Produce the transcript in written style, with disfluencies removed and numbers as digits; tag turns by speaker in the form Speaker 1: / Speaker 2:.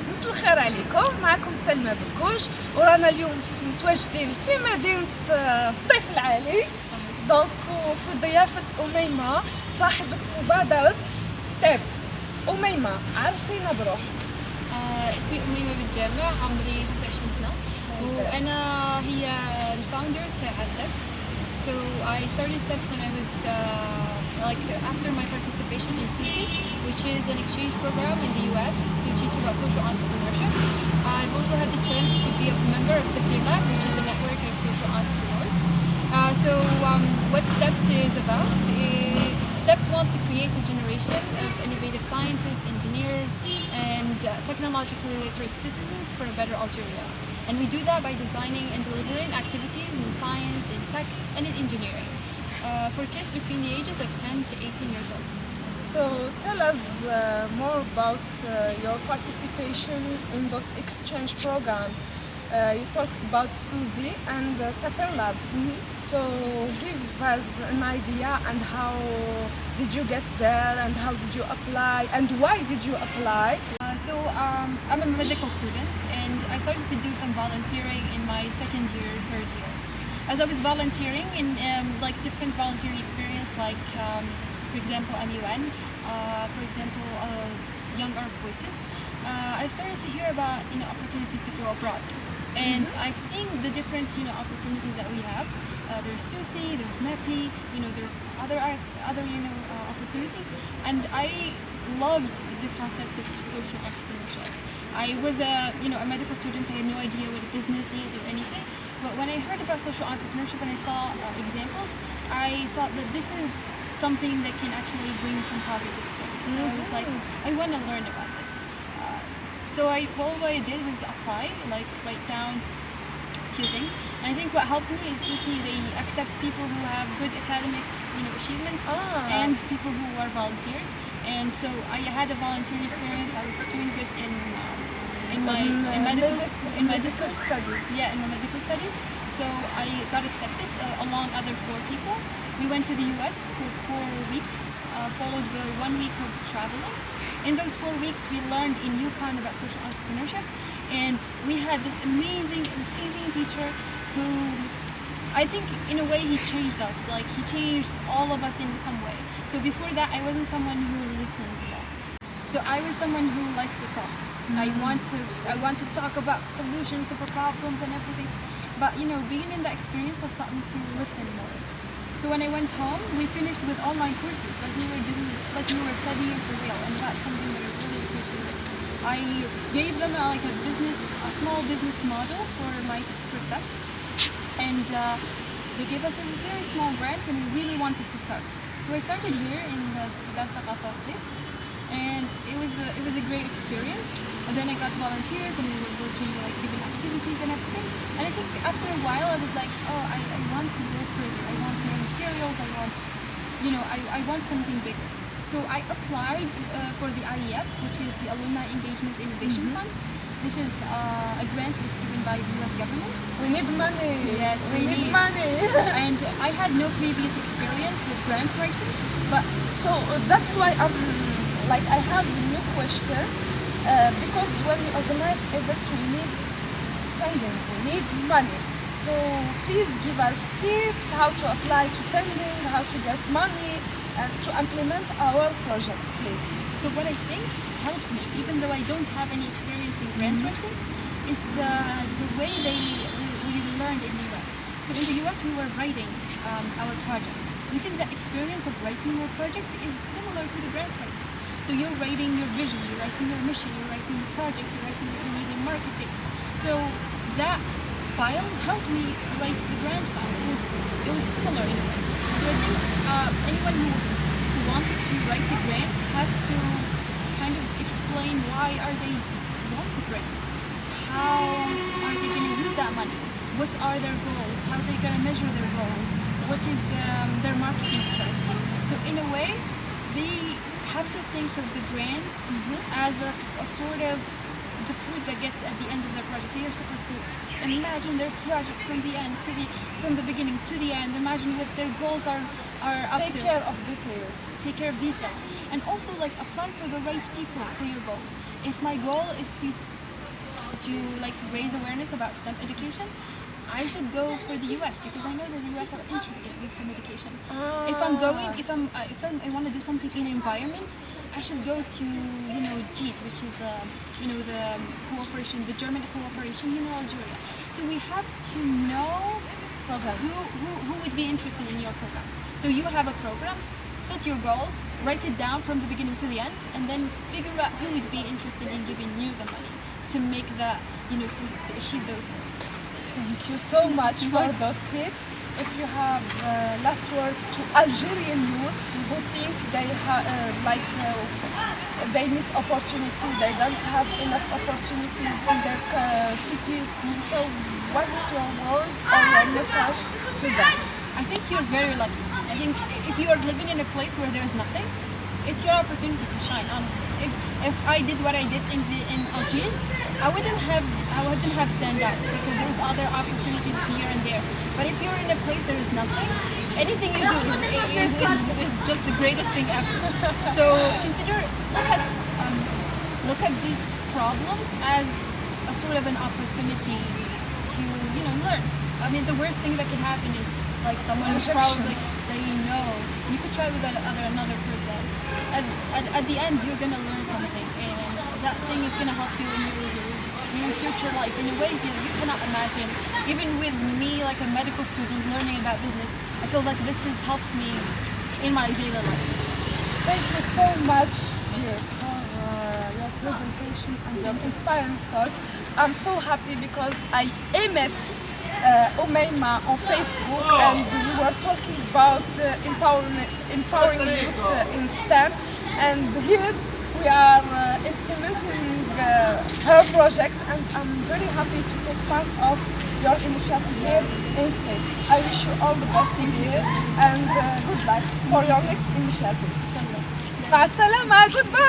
Speaker 1: مساء الخير عليكم. معكم سلمى بكوش ورانا اليوم متواجدين في مدينة سطيف العالي دونك وفي ضيافة أميمة صاحبة مبادرة ستيبس. أميمة عرفينا بروح.
Speaker 2: اسمي أوميما بنجامة، عمري 25 سنة وأنا هي الفاوندر تاع ستيبس. So I started Steps when I was after my participation in SUSI, which is an exchange program in the US to teach about social entrepreneurship. I've also had the chance to be a member of SafirLab, which is a network of social entrepreneurs. What Steps is about, Steps wants to create a generation of innovative scientists, engineers, and technologically literate citizens for a better Algeria. And we do that by designing and delivering activities in science, in tech, and in engineering for kids between the ages of 10 to 18 years old.
Speaker 1: So tell us more about your participation in those exchange programs. You talked about SUSI and SafirLab. So give us an idea and how did you get there and how did you apply and why did you apply?
Speaker 2: I'm a medical student and I started to do some volunteering in my second year, third year. As I was volunteering in different volunteering experience for example MUN, for example Young Arab Voices, I've started to hear about opportunities to go abroad. And I've seen the different opportunities that we have. There's SUSI, there's MEPI, there's other opportunities, and I loved the concept of social entrepreneurship. I was a medical student. I had no idea what a business is or anything, but when I heard about social entrepreneurship and I saw examples, I thought that this is something that can actually bring some positive change. So I was like, I want to learn about this. What I did was apply, write down a few things. And I think what helped me is to see they accept people who have good academic achievements and people who are volunteers. And so I had a volunteering experience. I was doing good in medical
Speaker 1: studies.
Speaker 2: Yeah, in my medical studies. So I got accepted along other 4 people. We went to the US for 4 weeks, followed by 1 week of traveling. In those 4 weeks, we learned in UConn about social entrepreneurship, and we had this amazing teacher who, I think, in a way, he changed us. He changed all of us in some way. So before that, I wasn't someone who listens a lot. So I was someone who likes to talk. I want to talk about solutions for problems and everything. But being in that experience have taught me to listen more. So when I went home, we finished with online courses, we were studying for real, and that's something that I really appreciated. I gave them a small business model for Steps, and they gave us a very small grant, and we really wanted to start. So I started here in Dar Thaqafa Stif, and it was a great experience. And then I got volunteers, and we were working giving activities and everything. And I think after a while, I was like, oh, I want to go further. I want more materials. I want something bigger. So I applied for the AEIF, which is the Alumni Engagement Innovation Fund. This is a grant that's given by the US government.
Speaker 1: We need money.
Speaker 2: Yes,
Speaker 1: we need money.
Speaker 2: And I had no previous experience with grant writing, but
Speaker 1: so that's why I have a new question. Because when we organize events, we need funding, we need money. So please give us tips how to apply to funding, how to get money, and to implement our projects, please.
Speaker 2: So what I think helped me, even though I don't have any experience in grant writing, is the way we learned in the US. So in the US, we were writing our projects. We think the experience of writing your project is similar to the grant writing. So you're writing your vision, you're writing your mission, you're writing the project, you're writing what you need in marketing. So that file helped me write the grant file. It was similar in a way. So I think anyone who wants to write a grant has to kind of explain why are they want the grant, how are they going to use that money, what are their goals, how are they going to measure their goals, what is their marketing strategy. So in a way, they have to think of the grant as a sort of the fruit that gets at the end of their project. They are supposed to imagine their project from the beginning to the end. Imagine what their goals are up to.
Speaker 1: Take care of details.
Speaker 2: Take care of details, and also like apply for the right people for your goals. If my goal is to like raise awareness about STEM education, I should go for the US because I know that the US are interested in STEM education. If I want to do something in environment, I should go to GEES, which is the cooperation, the German cooperation in Algeria. So we have to know who would be interested in your program. So you have a program, set your goals, write it down from the beginning to the end, and then figure out who would be interested in giving you the money to make that, to achieve those goals.
Speaker 1: Thank you so much for those tips. If you have last word to Algerian youth who think they miss opportunity, they don't have enough opportunities in their cities. So what's your word or your message to them?
Speaker 2: I think you're very lucky. I think if you are living in a place where there is nothing, it's your opportunity to shine, honestly. If I did what I did in Algiers, I wouldn't have stand out because there's other opportunities here and there. But if you're in a place there is nothing, anything you do is just the greatest thing ever. So look at these problems as a sort of an opportunity to learn. I mean, the worst thing that can happen is like someone probably saying no. You could try with another person. At the end, you're gonna learn something, and that thing is gonna help you in your future life in ways that you cannot imagine. Even with me, like a medical student learning about business, I feel like this helps me in my daily life.
Speaker 1: Thank you so much, dear, for your presentation and your inspiring talk. I'm so happy because I met Oumaima on Facebook, and we were talking about empowering youth in STEM, and here we are implementing her project, and I'm very happy to take part of your initiative here in STEM. I wish you all the best here and good luck for your next initiative. Inshallah. Goodbye.